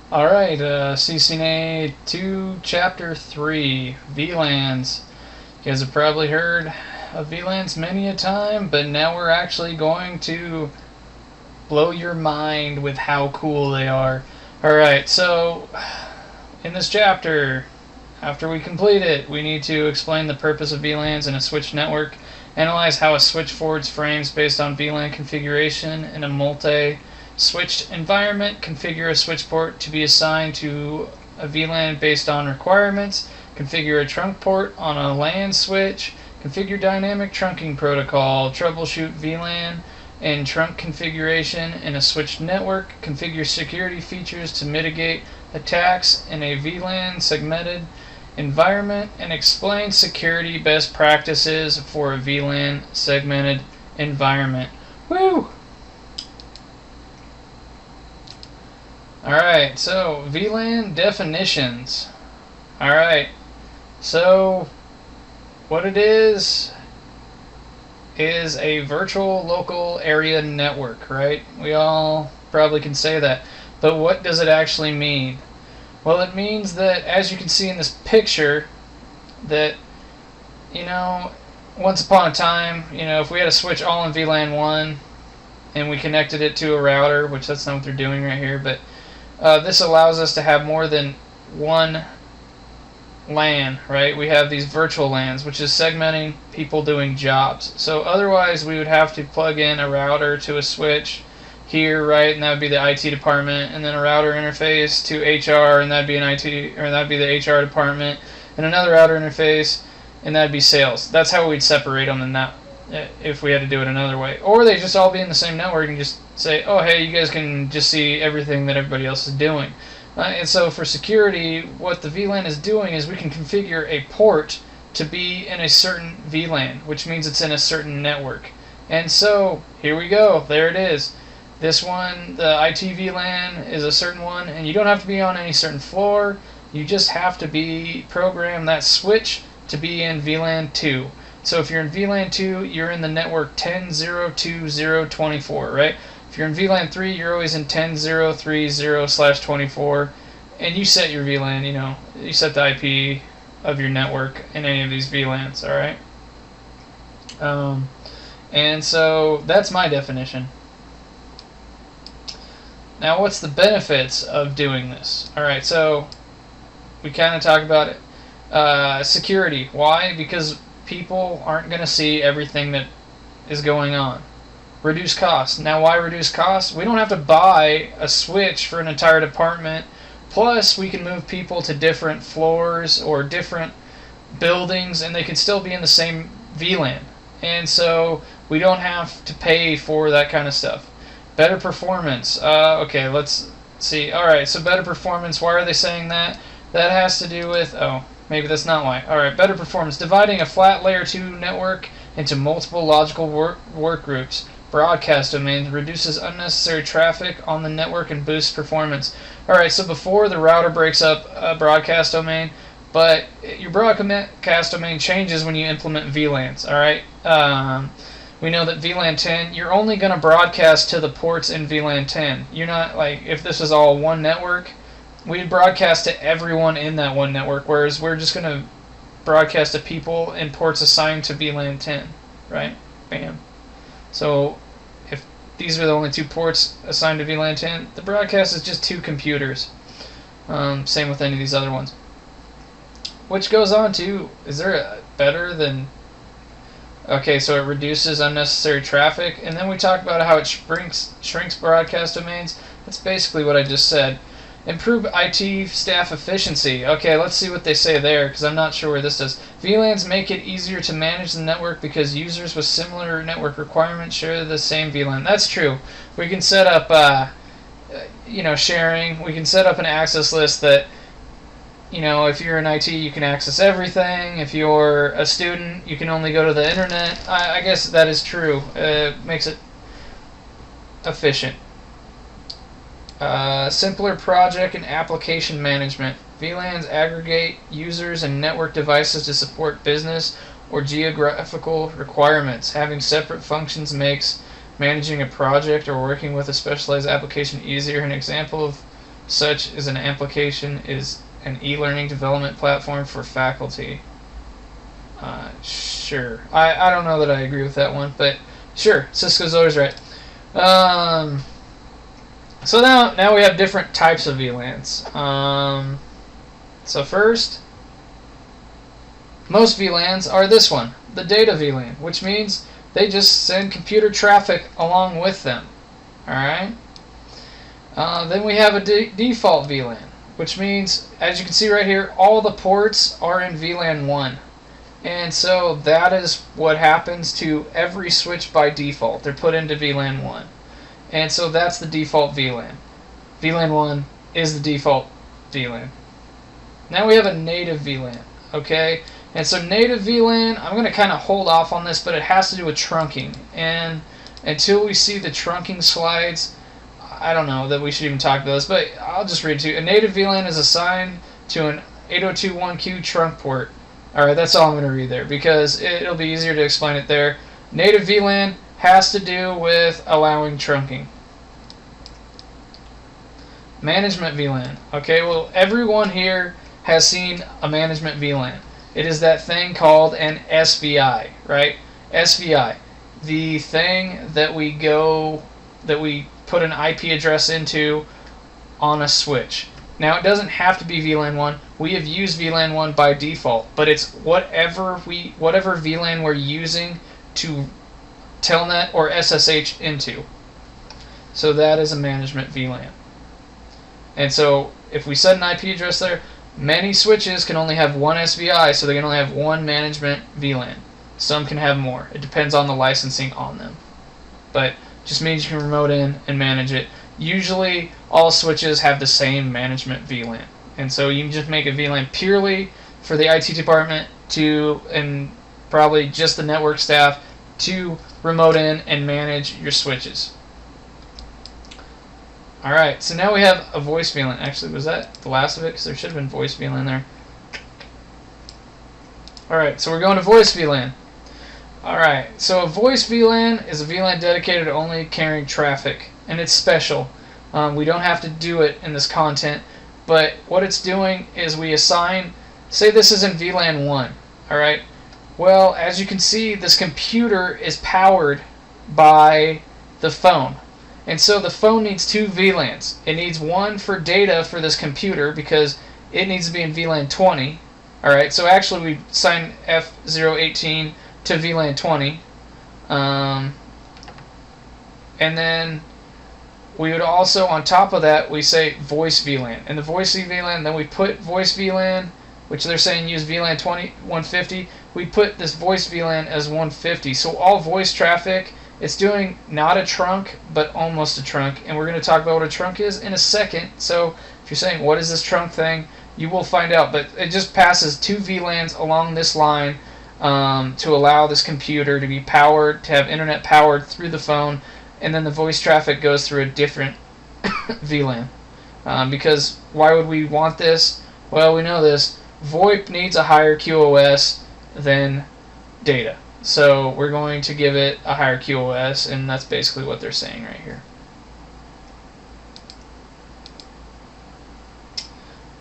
Alright, CCNA2 Chapter 3, VLANs. You guys have probably heard of VLANs many a time, but now we're actually going to blow your mind with how cool they are. Alright, so in this chapter, after we complete it, we need to explain the purpose of VLANs in a switch network, analyze how a switch forwards frames based on VLAN configuration in a multi-switched environment, configure a switch port to be assigned to a VLAN based on requirements, configure a trunk port on a LAN switch, configure dynamic trunking protocol, troubleshoot VLAN and trunk configuration in a switched network, configure security features to mitigate attacks in a VLAN segmented environment, and explain security best practices for a VLAN segmented environment. Woo! Alright, so VLAN definitions. Alright, so what it is a virtual local area network, right? We all probably can say that. But what does it actually mean? Well, it means that, as you can see in this picture, that, once upon a time, if we had a switch all in VLAN 1 and we connected it to a router, which that's not what they're doing right here, but this allows us to have more than one LAN, right? We have these virtual LANs, which is segmenting people doing jobs. So otherwise we would have to plug in a router to a switch here, right, and that would be the IT department, and then a router interface to HR, and that'd be an IT, or that'd be the HR department, and another router interface, and that'd be sales. That's how we'd separate them in that, if we had to do it another way. Or they just all be in the same network and just say, oh hey, you guys can just see everything that everybody else is doing. And so for security, what the VLAN is doing is we can configure a port to be in a certain VLAN, which means it's in a certain network. And so here we go, there it is. This one, the IT VLAN, is a certain one, and you don't have to be on any certain floor. You just have to be program that switch to be in VLAN 2. So if you're in VLAN 2, you're in the network 10.0.20.24, right? If you're in VLAN 3, you're always in 10.0.30/24, and you set your VLAN, you set the IP of your network in any of these VLANs, alright? And so that's my definition. Now what's the benefits of doing this? Alright, so we kind of talk about it. Security. Why? Because people aren't going to see everything that is going on. Reduce costs. Now why reduce costs? We don't have to buy a switch for an entire department. Plus we can move people to different floors or different buildings, and they can still be in the same VLAN. And so we don't have to pay for that kind of stuff. Better performance. Okay, let's see. Alright, so better performance. Why are they saying that? That has to do with... oh, maybe that's not why. Alright, better performance. Dividing a flat layer 2 network into multiple logical work groups. Broadcast domains reduces unnecessary traffic on the network and boosts performance. Alright, so before the router breaks up a broadcast domain, but your broadcast domain changes when you implement VLANs, alright? We know that VLAN 10, you're only going to broadcast to the ports in VLAN 10. You're not, like, if this was all one network, we'd broadcast to everyone in that one network, whereas we're just going to broadcast to people in ports assigned to VLAN 10, right? Bam. So if these are the only two ports assigned to VLAN 10, the broadcast is just two computers. Same with any of these other ones. Which goes on to, is there a better than... okay, so it reduces unnecessary traffic, and then we talk about how it shrinks broadcast domains. That's basically what I just said. Improve IT staff efficiency. Okay, let's see what they say there, because I'm not sure where this does. VLANs make it easier to manage the network because users with similar network requirements share the same VLAN. That's true. We can set up, sharing. We can set up an access list that, if you're in IT, you can access everything. If you're a student, you can only go to the internet. I guess that is true. It makes it efficient. Simpler project and application management. VLANs aggregate users and network devices to support business or geographical requirements. Having separate functions makes managing a project or working with a specialized application easier. An example of such as an application is an e-learning development platform for faculty. Sure. I don't know that I agree with that one, but sure, Cisco's always right. So now we have different types of VLANs. So first, most VLANs are this one, the data VLAN, which means they just send computer traffic along with them. Alright? Then we have a default VLAN, which means, as you can see right here, all the ports are in VLAN 1. And so that is what happens to every switch by default. They're put into VLAN 1. And so that's the default VLAN. VLAN 1 is the default VLAN. Now we have a native VLAN. Okay? And so native VLAN, I'm going to kind of hold off on this, but it has to do with trunking. And until we see the trunking slides, I don't know that we should even talk about this, but I'll just read it to you. A native VLAN is assigned to an 802.1q trunk port. Alright, that's all I'm going to read there because it'll be easier to explain it there. Native VLAN has to do with allowing trunking. Management VLAN. Okay, well, everyone here has seen a management VLAN. It is that thing called an SVI, right? SVI, the thing that we put an IP address into on a switch. Now, it doesn't have to be VLAN 1. We have used VLAN 1 by default, but it's whatever VLAN we're using to Telnet or SSH into. So that is a management VLAN. And so if we set an IP address there, many switches can only have one SVI, so they can only have one management VLAN. Some can have more. It depends on the licensing on them. But just means you can remote in and manage it. Usually all switches have the same management VLAN. And so you can just make a VLAN purely for the IT department and probably just the network staff to remote in and manage your switches. Alright, so now we have a voice VLAN. Actually, was that the last of it? Because there should have been voice VLAN there. Alright, so we're going to voice VLAN. Alright, so a voice VLAN is a VLAN dedicated to only carrying traffic, and it's special. We don't have to do it in this content, but what it's doing is we assign, say this is in VLAN 1, alright? Well, as you can see, this computer is powered by the phone. And so the phone needs two VLANs. It needs one for data for this computer because it needs to be in VLAN 20. Alright, so actually we assign F018 to VLAN 20. And then we would also, on top of that, we say voice VLAN. And the voice VLAN, then we put voice VLAN, which they're saying use VLAN 150. We put this voice VLAN as 150. So all voice traffic, it's doing not a trunk, but almost a trunk. And we're going to talk about what a trunk is in a second. So if you're saying, what is this trunk thing? You will find out. But it just passes two VLANs along this line to allow this computer to be powered, to have internet powered through the phone. And then the voice traffic goes through a different VLAN. Because why would we want this? Well, we know this. VoIP needs a higher QoS than data. So we're going to give it a higher QoS, and that's basically what they're saying right here.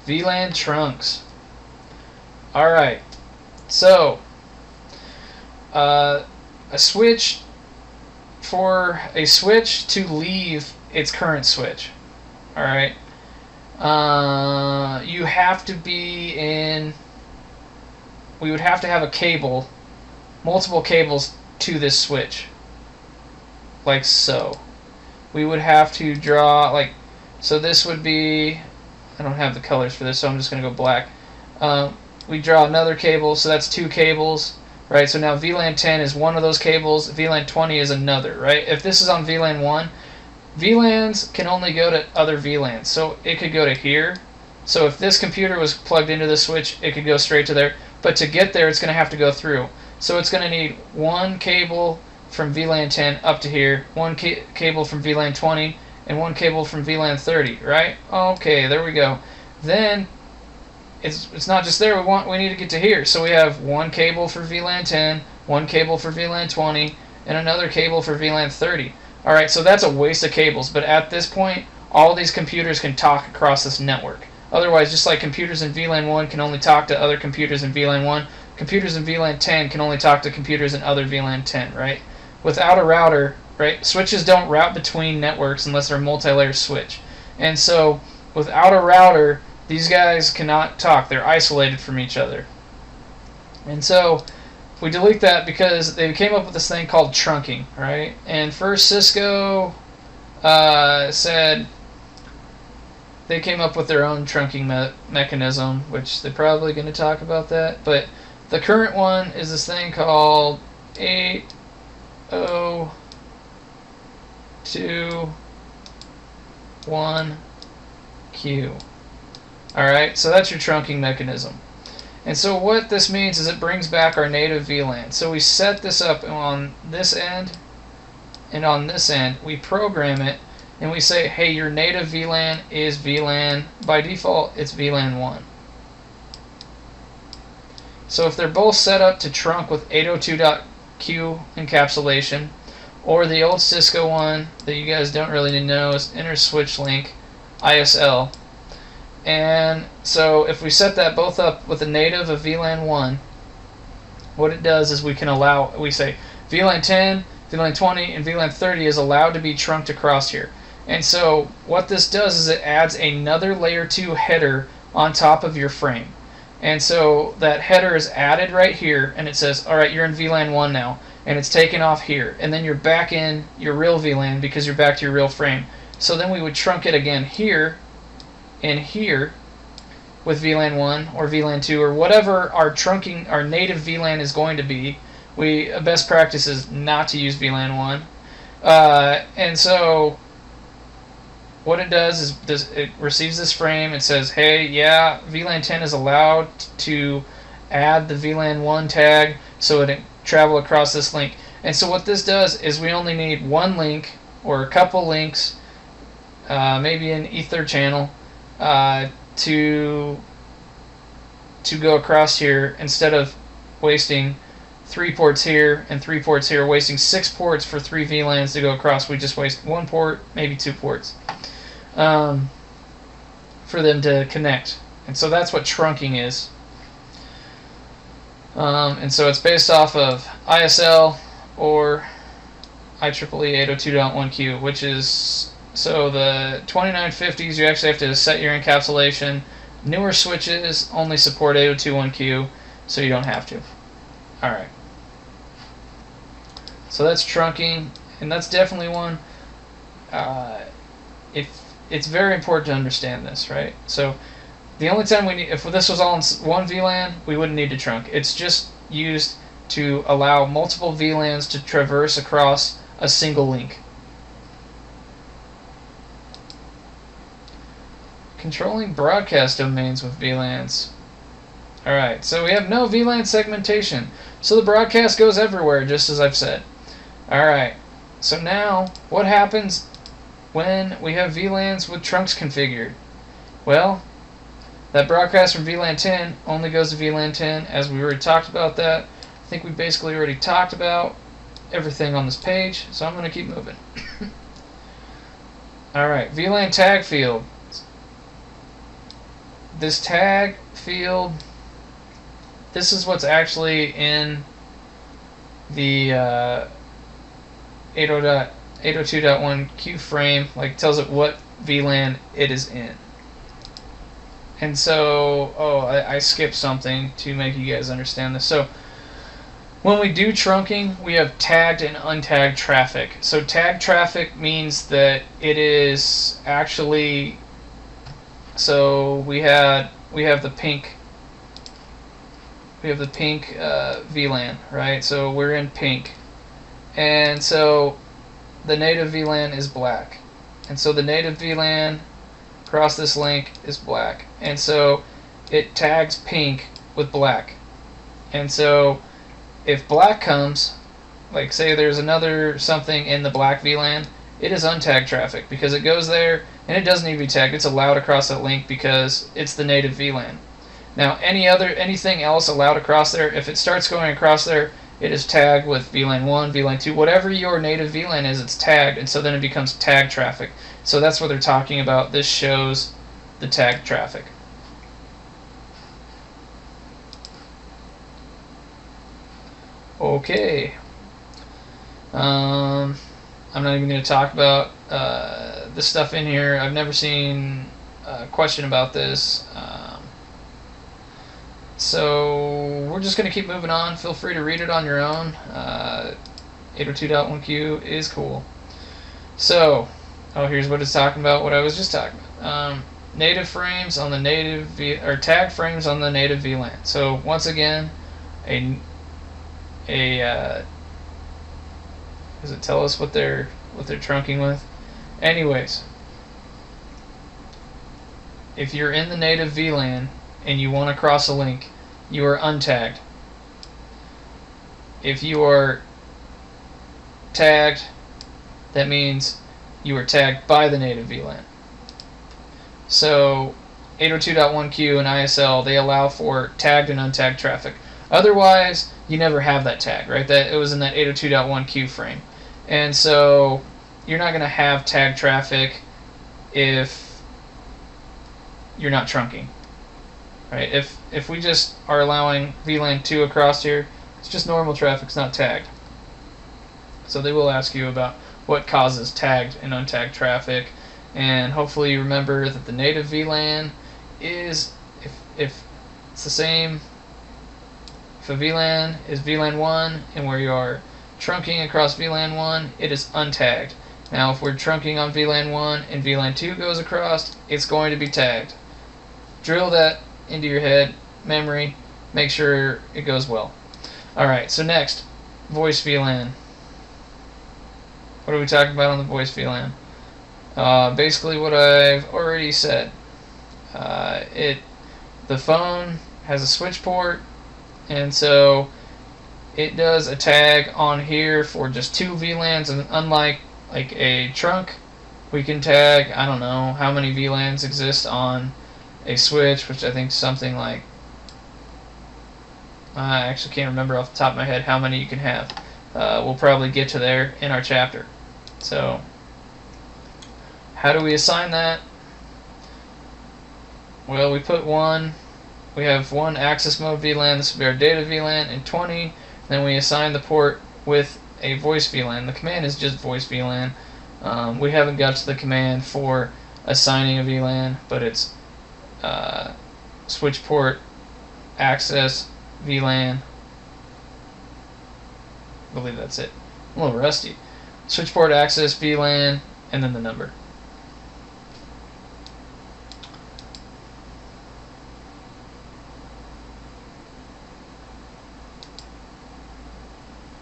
VLAN trunks. Alright, so a switch to leave its current switch. Alright, you have to be in, we would have to have a cable, multiple cables to this switch, like so. We would have to draw, like, so this would be, I don't have the colors for this, so I'm just going to go black. We draw another cable, so that's two cables, right? So now VLAN 10 is one of those cables, VLAN 20 is another, right? If this is on VLAN 1, VLANs can only go to other VLANs, so it could go to here. So if this computer was plugged into the switch, it could go straight to there, but to get there, it's going to have to go through. So it's going to need one cable from VLAN 10 up to here, one cable from VLAN 20, and one cable from VLAN 30, right? Okay, there we go. Then it's not just there. We need to get to here. So we have one cable for VLAN 10, one cable for VLAN 20, and another cable for VLAN 30. All right, so that's a waste of cables. But at this point, all these computers can talk across this network. Otherwise, just like computers in VLAN 1 can only talk to other computers in VLAN 1, computers in VLAN 10 can only talk to computers in other VLAN 10, right? Without a router, right, switches don't route between networks unless they're a multi-layer switch. And so, without a router, these guys cannot talk. They're isolated from each other. And so, we delete that because they came up with this thing called trunking, right? And first Cisco said they came up with their own trunking mechanism, which they're probably going to talk about that. But the current one is this thing called 802.1q. Alright, so that's your trunking mechanism. And so what this means is it brings back our native VLAN. So we set this up on this end and on this end. We program it and we say, hey, your native VLAN is VLAN. By default, it's VLAN 1. So if they're both set up to trunk with 802.q encapsulation, or the old Cisco one that you guys don't really need to know is inter-switch link ISL. And so if we set that both up with a native of VLAN 1, what it does is we say VLAN 10, VLAN 20, and VLAN 30 is allowed to be trunked across here. And so what this does is it adds another layer 2 header on top of your frame. And so that header is added right here, and it says, alright, you're in VLAN 1 now, and it's taken off here. And then you're back in your real VLAN because you're back to your real frame. So then we would trunk it again here, and here, with VLAN 1 or VLAN 2 or whatever our native VLAN is going to be. Best practice is not to use VLAN 1. And so what it does is it receives this frame. It says, hey, yeah, VLAN 10 is allowed to add the VLAN 1 tag so it can travel across this link. And so what this does is we only need one link or a couple links, maybe an ether channel, to go across here instead of wasting 3 ports here and 3 ports here, wasting 6 ports for 3 VLANs to go across. We just waste 1 port, maybe 2 ports for them to connect. And so that's what trunking is. And so it's based off of ISL or IEEE 802.1q, which is, so the 2950s, you actually have to set your encapsulation. Newer switches only support 802.1q, so you don't have to. Alright. So that's trunking, and that's definitely one. It's very important to understand this, right? So the only time if this was all in one VLAN, we wouldn't need to trunk. It's just used to allow multiple VLANs to traverse across a single link. Controlling broadcast domains with VLANs. Alright, so we have no VLAN segmentation. So the broadcast goes everywhere, just as I've said. Alright, so now what happens when we have VLANs with trunks configured? Well, that broadcast from VLAN 10 only goes to VLAN 10, as we already talked about that. I think we basically already talked about everything on this page, so I'm going to keep moving. Alright, VLAN tag field. This tag field, this is what's actually in the 802.1q frame, like tells it what VLAN it is in. And so, I skipped something to make you guys understand this. So when we do trunking, we have tagged and untagged traffic. So tagged traffic means that it is actually, so we have the pink VLAN, right? So we're in pink, and so the native VLAN is black, and so the native VLAN across this link is black, and so it tags pink with black. And so if black comes, like say there's another something in the black VLAN, it is untagged traffic because it goes there and it doesn't need to be tagged. It's allowed across that link because it's the native VLAN. Now anything else allowed across there, if it starts going across there, it is tagged with VLAN 1, VLAN 2, whatever your native VLAN is, it's tagged, and so then it becomes tagged traffic. So that's what they're talking about. This shows the tagged traffic. Okay. I'm not even going to talk about this stuff in here. I've never seen a question about this. So we're just going to keep moving on. Feel free to read it on your own. 802.1q is cool. So, here's what it's talking about, what I was just talking about. Native frames on the native or tagged frames on the native VLAN. So once again, does it tell us what they're trunking with? Anyways, if you're in the native VLAN and you want to cross a link, you are untagged. If you are tagged, that means you are tagged by the native VLAN. So 802.1q and ISL, they allow for tagged and untagged traffic. Otherwise, you never have that tag, right? That it was in that 802.1q frame. And so you're not going to have tagged traffic if you're not trunking. Right? If we just are allowing VLAN 2 across here, it's just normal traffic, it's not tagged. So they will ask you about what causes tagged and untagged traffic, and hopefully you remember that the native VLAN is, if it's the same, if a VLAN is VLAN 1 and where you are trunking across VLAN 1, it is untagged. Now if we're trunking on VLAN 1 and VLAN 2 goes across, it's going to be tagged. Drill that into your head, memory, make sure it goes well. Alright, so next, voice VLAN. What are we talking about on the voice VLAN? Basically what I've already said. The phone has a switch port, and so it does a tag on here for just 2 VLANs, and unlike like a trunk, we can tag, I don't know how many VLANs exist on a switch, which I think something like, I actually can't remember off the top of my head how many you can have. We'll probably get to there in our chapter. So how do we assign that? Well, we put we have one access mode VLAN, this will be our data VLAN, and 20, then we assign the port with a voice VLAN. The command is just voice VLAN. We haven't got to the command for assigning a VLAN, but it's switch port access VLAN. I believe that's it. I'm a little rusty. Switch port access VLAN and then the number.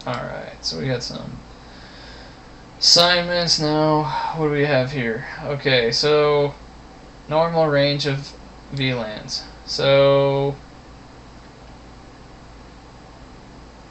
Alright, so we got some assignments now. What do we have here? Okay, so normal range of VLANs. So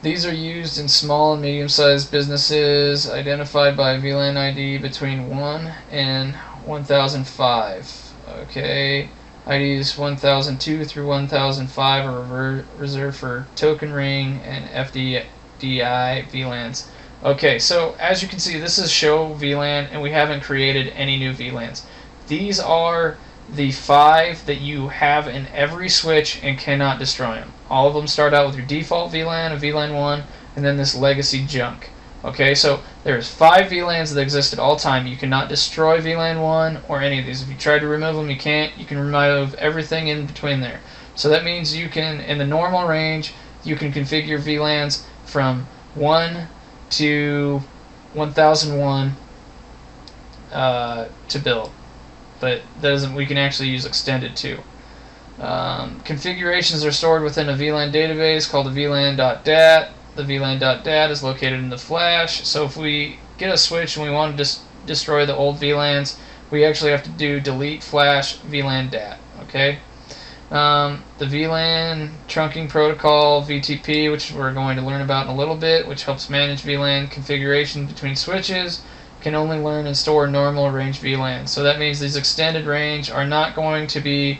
these are used in small and medium-sized businesses identified by VLAN ID between 1 and 1005. Okay, IDs 1002 through 1005 are reserved for token ring and FDDI VLANs. Okay, so as you can see, this is show VLAN, and we haven't created any new VLANs. These are the 5 that you have in every switch and cannot destroy them. All of them start out with your default VLAN of VLAN 1 and then this legacy junk. Okay, so there's 5 VLANs that exist at all time. You cannot destroy VLAN 1 or any of these. If you try to remove them, you can't. You can remove everything in between there. So that means you can, in the normal range, you can configure VLANs from 1 to 1001 to build. But that doesn't, we can actually use extended too. Configurations are stored within a VLAN database called the VLAN.dat. The VLAN.dat is located in the flash. So if we get a switch and we want to destroy the old VLANs, we actually have to do delete flash VLAN.dat. Okay. The VLAN trunking protocol, VTP, which we're going to learn about in a little bit, which helps manage VLAN configuration between switches, can only learn and store normal range VLANs. So that means these extended range are not going to be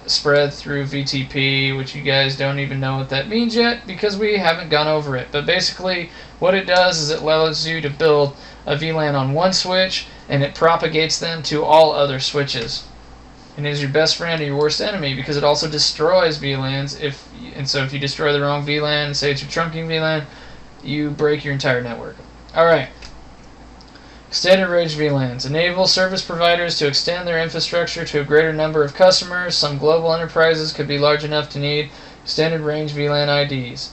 spread through VTP, which you guys don't even know what that means yet because we haven't gone over it. But basically what it does is it allows you to build a VLAN on one switch and it propagates them to all other switches. And is your best friend or your worst enemy because it also destroys VLANs. So if you destroy the wrong VLAN, say it's your trunking VLAN, you break your entire network. Alright. Extended range VLANs enable service providers to extend their infrastructure to a greater number of customers. Some global enterprises could be large enough to need extended range VLAN IDs.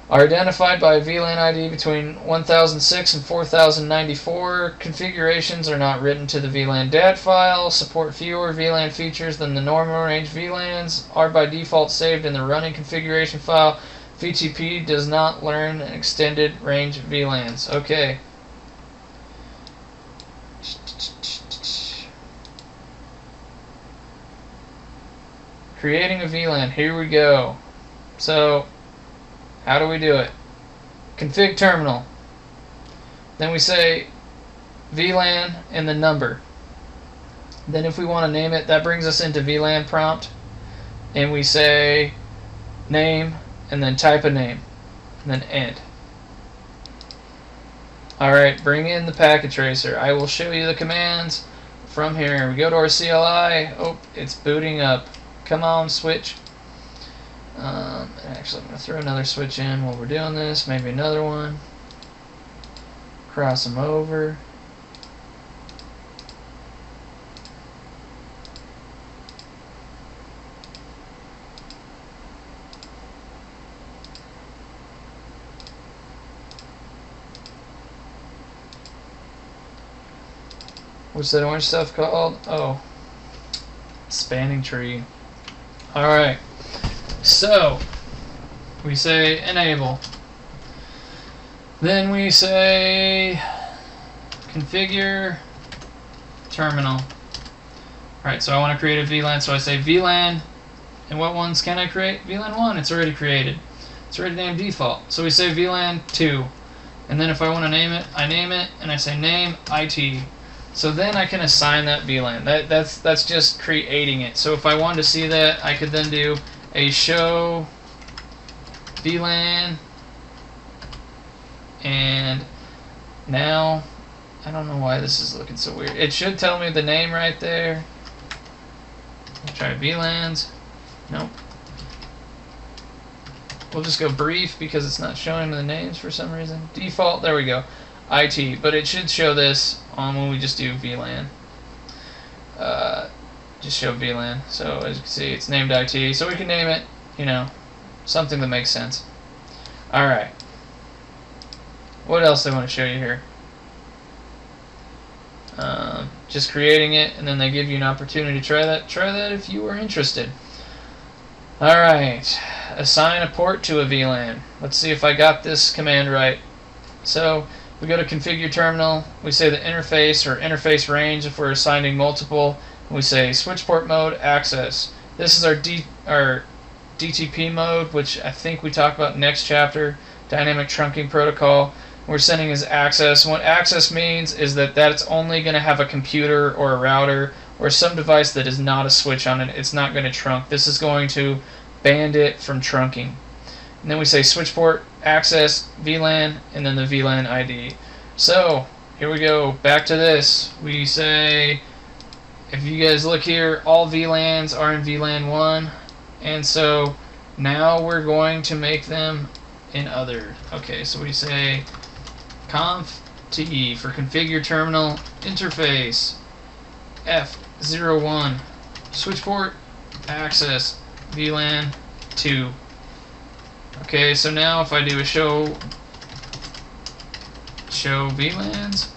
Are identified by a VLAN ID between 1006 and 4094. Configurations are not written to the VLAN DAT file. Support fewer VLAN features than the normal range VLANs. Are by default saved in the running configuration file. VTP does not learn extended range VLANs. Okay. Creating a VLAN. Here we go. So, how do we do it? Config terminal. Then we say VLAN and the number. Then if we want to name it, that brings us into VLAN prompt. And we say name and then type a name. And then end. Alright, bring in the packet tracer. I will show you the commands from here. We go to our CLI. Oh, it's booting up. Come on, switch. Actually, I'm going to throw another switch in while we're doing this. Maybe another one. Cross them over. What's that orange stuff called? Oh, spanning tree. Alright, so we say enable. Then we say configure terminal. Alright, so I want to create a VLAN, so I say VLAN, and what ones can I create? VLAN 1, it's already created. It's already named default. So we say VLAN 2, and then if I want to name it, I name it, and I say name IT. So then I can assign that VLAN. That's just creating it. So if I wanted to see that, I could then do a show VLAN, and now I don't know why this is looking so weird. It should tell me the name right there. I'll try VLANs. Nope. We'll just go brief because it's not showing the names for some reason. Default, there we go. IT, but it should show this on when we just do VLAN. Just show VLAN. So as you can see, it's named IT. So we can name it, you know, something that makes sense. Alright. What else do I want to show you here? Just creating it, and then they give you an opportunity to try that. Try that if you are interested. Alright. Assign a port to a VLAN. Let's see if I got this command right. So we go to configure terminal, we say the interface or interface range if we're assigning multiple, and we say switch port mode access. This is our DTP mode, which I think we talk about next chapter, dynamic trunking protocol. We're sending as access, and what access means is that it's only going to have a computer or a router or some device that is not a switch on it. It's not going to trunk. This is going to ban it from trunking. And then we say switch port access VLAN and then the VLAN ID. So here we go, back to this. We say, if you guys look here, all VLANs are in VLAN 1, and so now we're going to make them in other. Okay, so we say conf te for configure terminal interface F01 switch port access VLAN 2. Okay, so now if I do a show VLANs,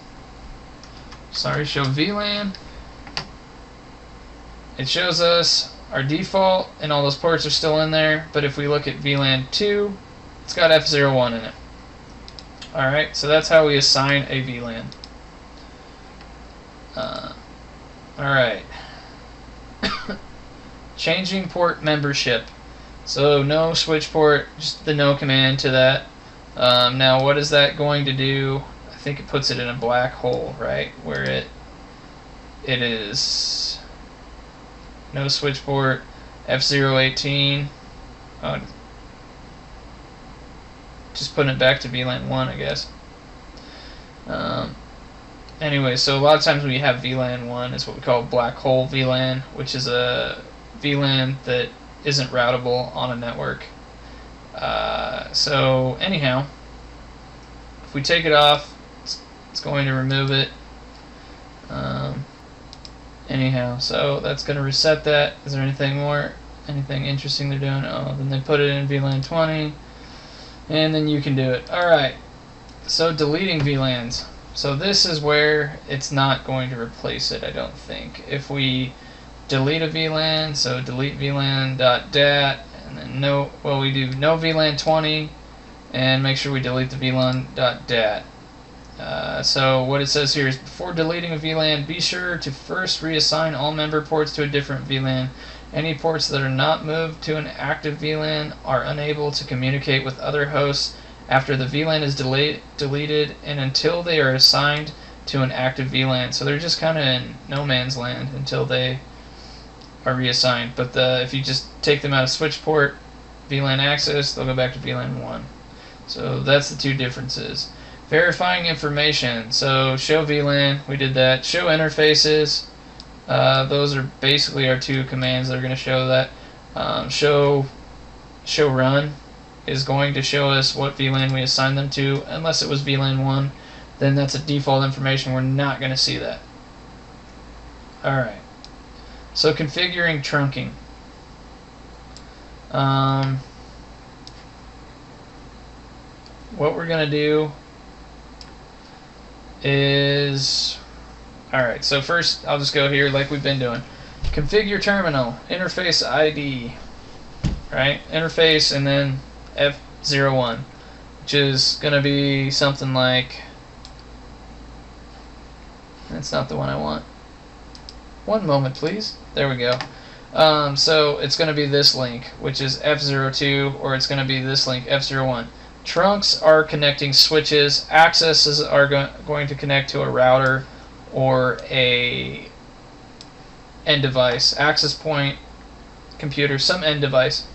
show VLAN, it shows us our default and all those ports are still in there, but if we look at VLAN 2, it's got F01 in it. Alright, so that's how we assign a VLAN. Alright. Changing port membership. So no switch port, just the no command to that. Now what is that going to do? I think it puts it in a black hole, right? Where it is no switch port, F018. Oh, just putting it back to VLAN 1, I guess. anyway, so a lot of times when you have VLAN 1, it's what we call black hole VLAN, which is a VLAN that isn't routable on a network. So anyhow, if we take it off, it's going to remove it. Anyhow, so that's going to reset that. Is there anything more? Anything interesting they're doing? Oh, then they put it in VLAN 20, and then you can do it. Alright, so deleting VLANs. So this is where it's not going to replace it, I don't think. If we delete a VLAN, so delete VLAN.dat, and then we do no VLAN 20, and make sure we delete the VLAN.dat. So what it says here is, before deleting a VLAN, be sure to first reassign all member ports to a different VLAN. Any ports that are not moved to an active VLAN are unable to communicate with other hosts after the VLAN is deleted and until they are assigned to an active VLAN. So they're just kind of in no man's land until they are reassigned. But if you just take them out of switch port, VLAN access, they'll go back to VLAN 1. So that's the two differences. Verifying information. So show VLAN, we did that. Show interfaces. Those are basically our two commands that are going to show that. Show run is going to show us what VLAN we assigned them to. Unless it was VLAN 1, then that's a default information. We're not going to see that. Alright. So configuring trunking. What we're going to do is, alright, so first I'll just go here like we've been doing. Configure terminal, interface ID, right? Interface and then F01, which is going to be something like, that's not the one I want. One moment, please. There we go. So it's going to be this link, which is F02, or it's going to be this link, F01. Trunks are connecting switches. Accesses are going to connect to a router or a end device. Access point, computer, some end device.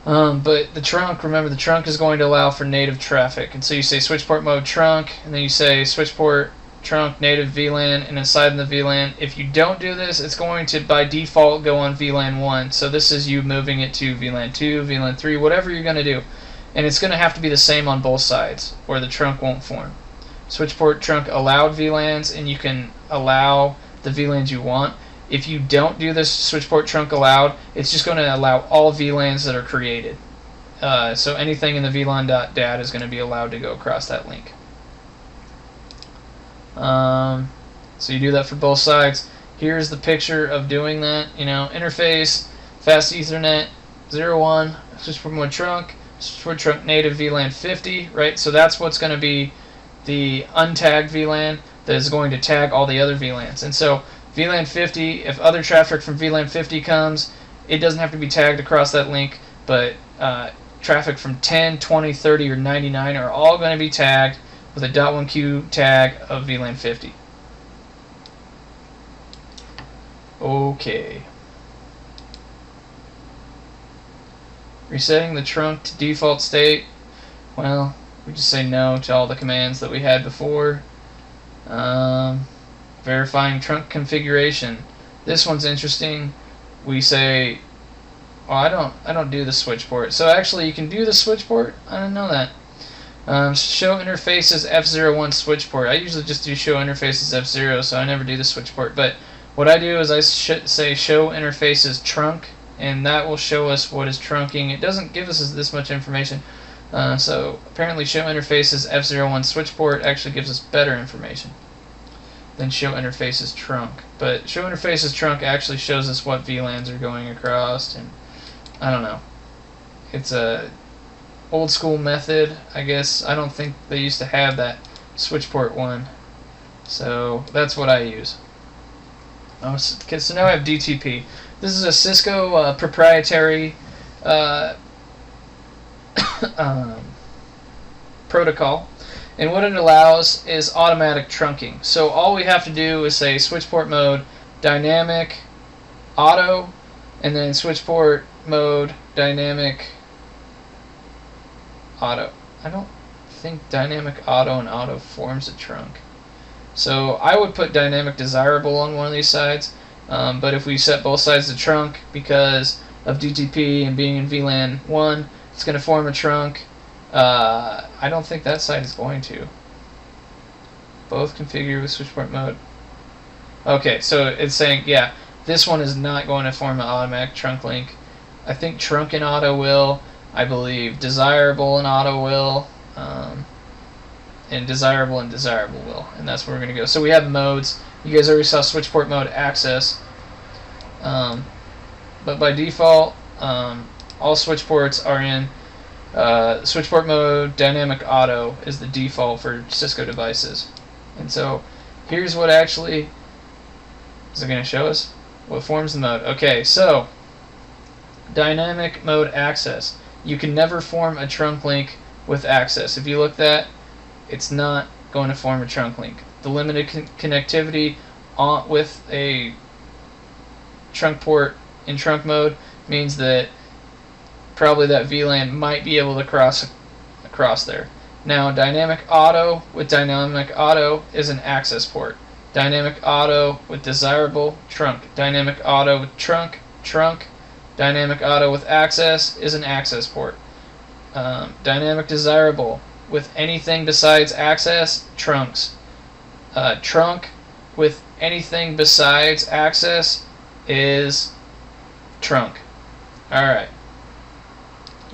But the trunk, remember, the trunk is going to allow for native traffic. And so you say switch port mode trunk, and then you say switch port trunk native VLAN, and inside the VLAN, if you don't do this, it's going to by default go on VLAN 1. So this is you moving it to VLAN 2, VLAN 3, whatever you're going to do. And it's going to have to be the same on both sides, or the trunk won't form. Switch port trunk allowed VLANs, and you can allow the VLANs you want. If you don't do this switch port trunk allowed, it's just going to allow all VLANs that are created. So anything in the VLAN.dat is going to be allowed to go across that link. So you do that for both sides. Here's the picture of doing that. You know, interface, fast Ethernet, 01, switch port mode trunk, switch port trunk native VLAN 50, right? So that's what's going to be the untagged VLAN that is going to tag all the other VLANs. And so VLAN 50, if other traffic from VLAN 50 comes, it doesn't have to be tagged across that link, but traffic from 10, 20, 30, or 99 are all going to be tagged with a .1q tag of VLAN 50. Okay. Resetting the trunk to default state. Well, we just say no to all the commands that we had before. Verifying trunk configuration. This one's interesting. We say, well, I don't do the switch port. So actually, you can do the switch port. I didn't know that. Show interfaces F01 switch port. I usually just do show interfaces F0, so I never do the switch port. But what I do is I say show interfaces trunk, and that will show us what is trunking. It doesn't give us this much information. So apparently show interfaces F01 switch port actually gives us better information than show interfaces trunk. But show interfaces trunk actually shows us what VLANs are going across, and I don't know. It's a old school method, I guess. I don't think they used to have that switch port one. So that's what I use. Okay, so now I have DTP. This is a Cisco proprietary protocol, and what it allows is automatic trunking. So all we have to do is say switch port mode dynamic auto, and then switch port mode dynamic auto. I don't think dynamic auto and auto forms a trunk. So I would put dynamic desirable on one of these sides, but if we set both sides to trunk because of DTP and being in VLAN 1, it's going to form a trunk. I don't think that side is going to. Both configure with switch port mode. Okay, so it's saying, yeah, this one is not going to form an automatic trunk link. I think trunk and auto will. I believe desirable and auto will. And desirable will. And that's where we're going to go. So we have modes. You guys already saw switch port mode access. But by default, all switch ports are in switch port mode. Dynamic auto is the default for Cisco devices. And so here's what actually is it going to show us? What forms the mode? Okay, so dynamic mode access. You can never form a trunk link with access. If you look at that, it's not going to form a trunk link. The limited connectivity with a trunk port in trunk mode means that probably that VLAN might be able to cross across there. Now, dynamic auto with dynamic auto is an access port. Dynamic auto with desirable, trunk. Dynamic auto with trunk, trunk. Dynamic auto with access is an access port. Dynamic desirable with anything besides access, trunks. Trunk with anything besides access is trunk. Alright.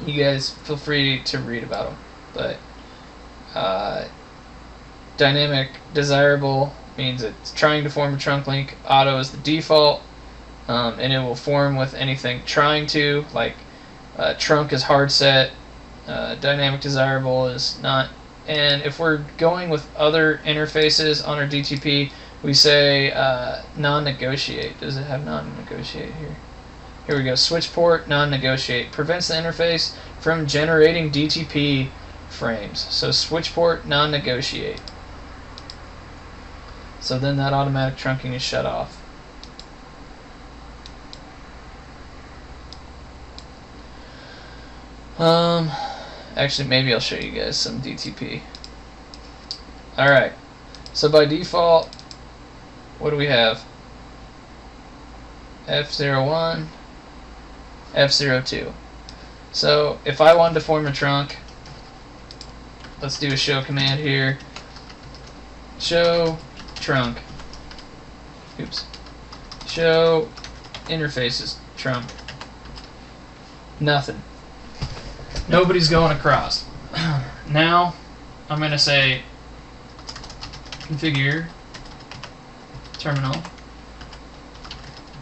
You guys feel free to read about them. But dynamic desirable means it's trying to form a trunk link. Auto is the default, and it will form with anything trying to, like trunk is hard set, dynamic desirable is not. And if we're going with other interfaces on our DTP, we say non-negotiate. Does it have non-negotiate here? Here we go. Switch port non-negotiate prevents the interface from generating DTP frames. So switch port non-negotiate. So then that automatic trunking is shut off. Actually, maybe I'll show you guys some DTP. Alright, so by default, what do we have? F01, F02. So if I wanted to form a trunk, let's do a show command here. Show trunk. Oops. Show interfaces trunk. Nothing. Nobody's going across. Now I'm going to say configure terminal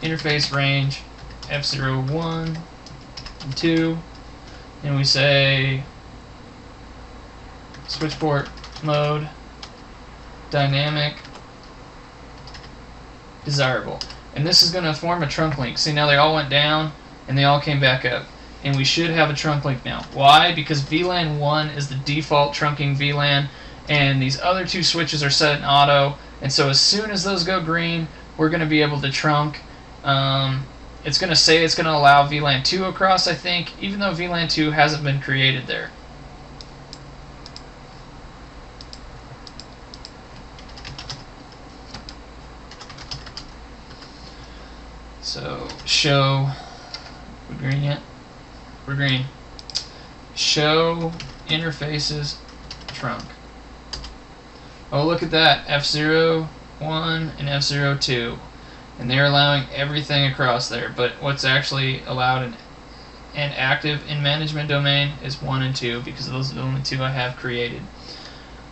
interface range F01 and 2, and we say switch port mode dynamic desirable, and this is going to form a trunk link. See, now they all went down and they all came back up, and we should have a trunk link now. Why? Because VLAN 1 is the default trunking VLAN, and these other two switches are set in auto, and so as soon as those go green, we're going to be able to trunk. It's going to say it's going to allow VLAN 2 across, I think, even though VLAN 2 hasn't been created there. So show, we're green yet? We're green. Show interfaces trunk. Oh, look at that, F01 and F02. And they're allowing everything across there, but what's actually allowed and active in management domain is 1 and 2, because those are the only two I have created.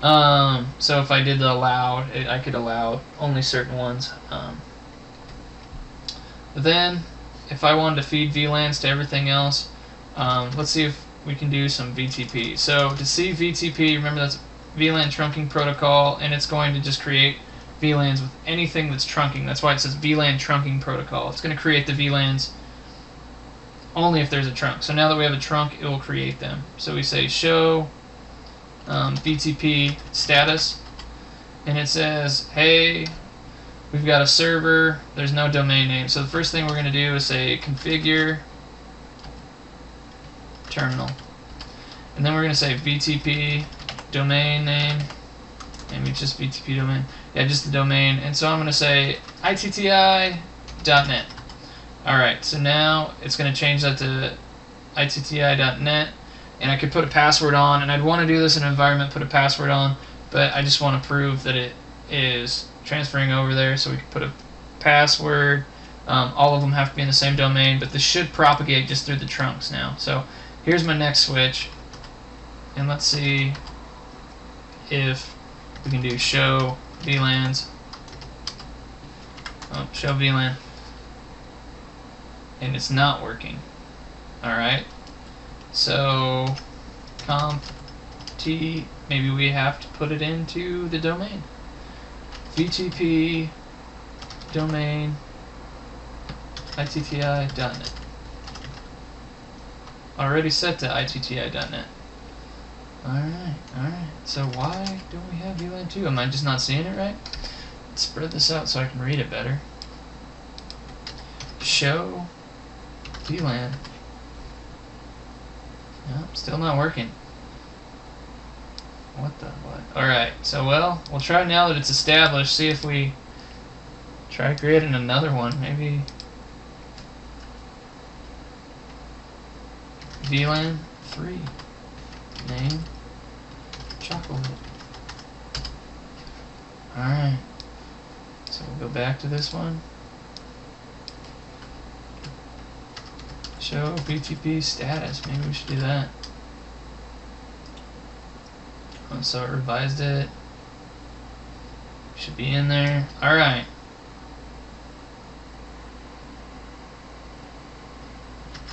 So if I did the allowed, I could allow only certain ones. But then, if I wanted to feed VLANs to everything else, let's see if we can do some VTP. So to see VTP, remember that's VLAN trunking protocol, and it's going to just create VLANs with anything that's trunking. That's why it says VLAN trunking protocol. It's going to create the VLANs only if there's a trunk. So now that we have a trunk, it will create them. So we say show VTP status, and it says, hey, we've got a server, there's no domain name. So the first thing we're going to do is say configure terminal. And then we're going to say VTP domain name, maybe just VTP domain. Yeah, just the domain. And so I'm going to say itti.net. Alright, so now it's going to change that to itti.net. And I could put a password on, and I'd want to do this in an environment, put a password on, but I just want to prove that it is transferring over there, so we can put a password. All of them have to be in the same domain, but this should propagate just through the trunks now. So here's my next switch, and let's see if we can do show VLANs. Oh, show VLAN. And it's not working. Alright. So conf t, maybe we have to put it into the domain. VTP domain itti.net. Already set to itti.net. Alright. So why don't we have VLAN 2? Am I just not seeing it right? Let's spread this out so I can read it better. Show VLAN. Nope, still not working. What? Alright, so we'll try now that it's established, see if we try creating another one. Maybe VLAN 3. Name chocolate. Alright. So we'll go back to this one. Show BTP status. Maybe we should do that. Oh, so it revised it. Should be in there. Alright.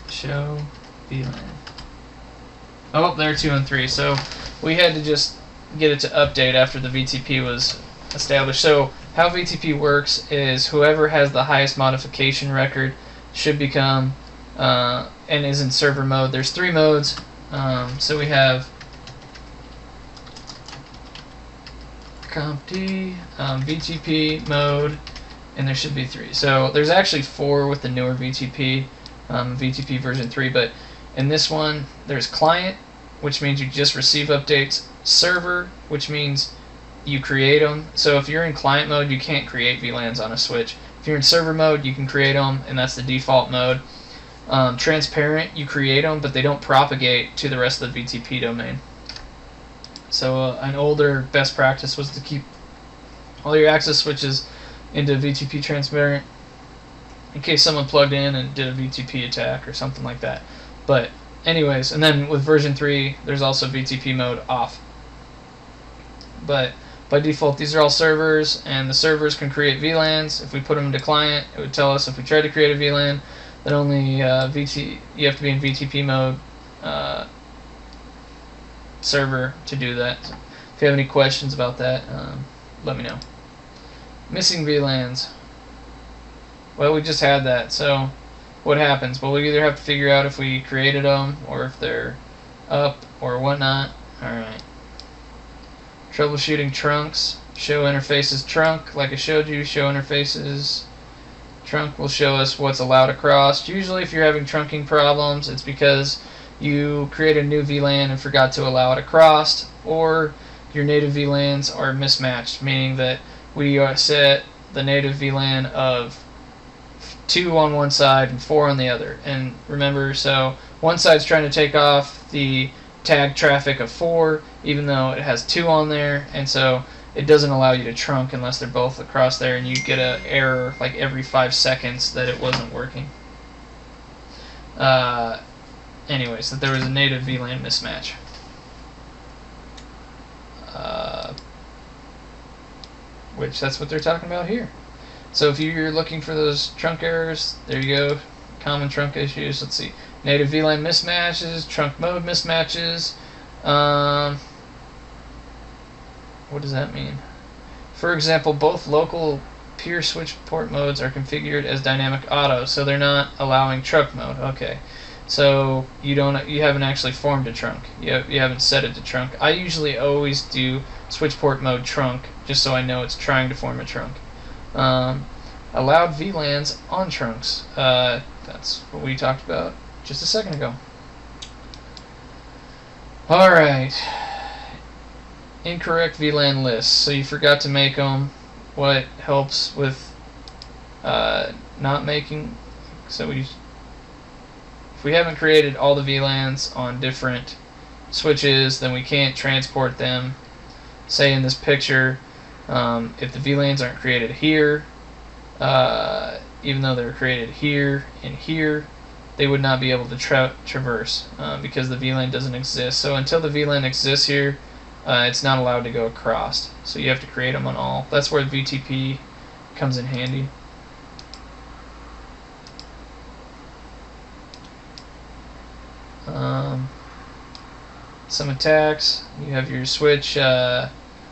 Show VLAN. Oh, there 2 and 3. So we had to just get it to update after the VTP was established. So how VTP works is whoever has the highest modification record should become and is in server mode. There's 3 modes. So we have CompT, VTP mode, and there should be 3. So there's actually 4 with the newer VTP, VTP version 3, but in this one there's client, which means you just receive updates, server, which means you create them. So if you're in client mode, you can't create VLANs on a switch. If you're in server mode, you can create them, and that's the default mode. Transparent, you create them, but they don't propagate to the rest of the VTP domain. So an older best practice was to keep all your access switches into VTP transparent in case someone plugged in and did a VTP attack or something like that. But anyways, and then with version 3, there's also VTP mode off. But by default, these are all servers, and the servers can create VLANs. If we put them into client, it would tell us if we tried to create a VLAN that only you have to be in VTP mode server to do that. So if you have any questions about that, let me know. Missing VLANs. Well, we just had that, so what happens? Well, we either have to figure out if we created them or if they're up or whatnot. Alright. Troubleshooting trunks. Show interfaces trunk. Like I showed you, show interfaces trunk will show us what's allowed across. Usually if you're having trunking problems, it's because you create a new VLAN and forgot to allow it across, or your native VLANs are mismatched, meaning that we set the native VLAN of 2 on one side and 4 on the other. And remember, so one side's trying to take off the tag traffic of 4, even though it has 2 on there, and so it doesn't allow you to trunk unless they're both across there, and you get an error like every 5 seconds that it wasn't working. Anyways, that there was a native VLAN mismatch. Which that's what they're talking about here. So if you're looking for those trunk errors, there you go. Common trunk issues. Let's see. Native VLAN mismatches, trunk mode mismatches. What does that mean? For example, both local peer switch port modes are configured as dynamic auto, so they're not allowing trunk mode. Okay. So you haven't actually formed a trunk. You haven't set it to trunk. I usually always do switch port mode trunk, just so I know it's trying to form a trunk. Allowed VLANs on trunks. That's what we talked about just a second ago. Alright. Incorrect VLAN lists. So you forgot to make them. what helps with not making, so if we haven't created all the VLANs on different switches, then we can't transport them. Say in this picture, if the VLANs aren't created here, even though they're created here and here, they would not be able to traverse because the VLAN doesn't exist. So until the VLAN exists here, it's not allowed to go across. So you have to create them on all. That's where VTP comes in handy. Some attacks. You have your switch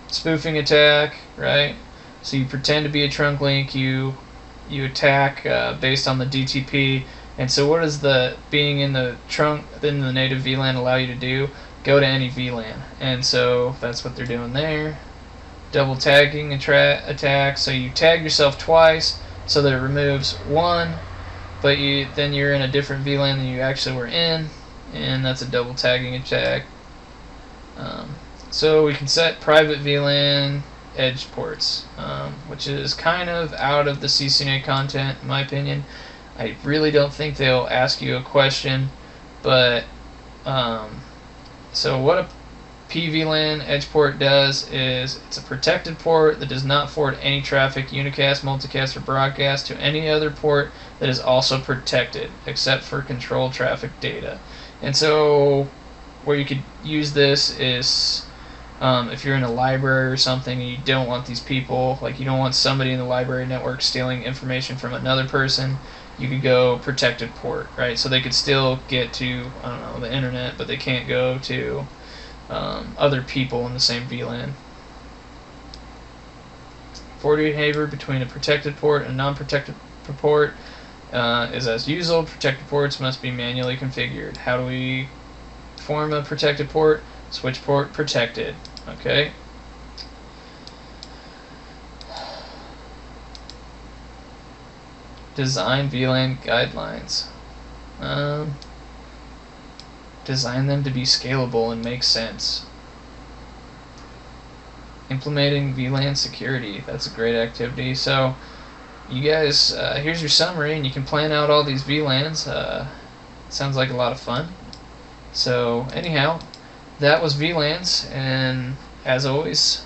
spoofing attack, right? So you pretend to be a trunk link. You attack based on the DTP. And so what does the being in the trunk, in the native VLAN, allow you to do? Go to any VLAN. And so that's what they're doing there. Double tagging attack. So you tag yourself twice so that it removes one, but then you're in a different VLAN than you actually were in, and that's a double tagging attack. So we can set private VLAN edge ports, which is kind of out of the CCNA content, in my opinion. I really don't think they'll ask you a question, but so what a PVLAN edge port does is it's a protected port that does not forward any traffic, unicast, multicast, or broadcast to any other port that is also protected, except for control traffic data. And so where you could use this is if you're in a library or something and you don't want these people, like you don't want somebody in the library network stealing information from another person, you could go protected port, right? So they could still get to, I don't know, the internet, but they can't go to other people in the same VLAN. Forwarding behavior between a protected port and a non-protected port is as usual. Protected ports must be manually configured. How do we form a protected port? Switch port protected. Okay. Design VLAN guidelines. Design them to be scalable and make sense. Implementing VLAN security. That's a great activity. So you guys, here's your summary, and you can plan out all these VLANs. Sounds like a lot of fun. So anyhow, that was VLANs, and as always,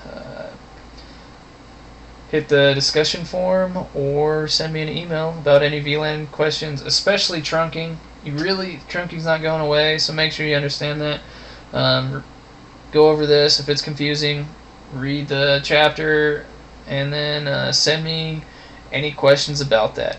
hit the discussion forum or send me an email about any VLAN questions, especially trunking. Trunking's not going away, so make sure you understand that. Go over this. If it's confusing, read the chapter, and then send me any questions about that.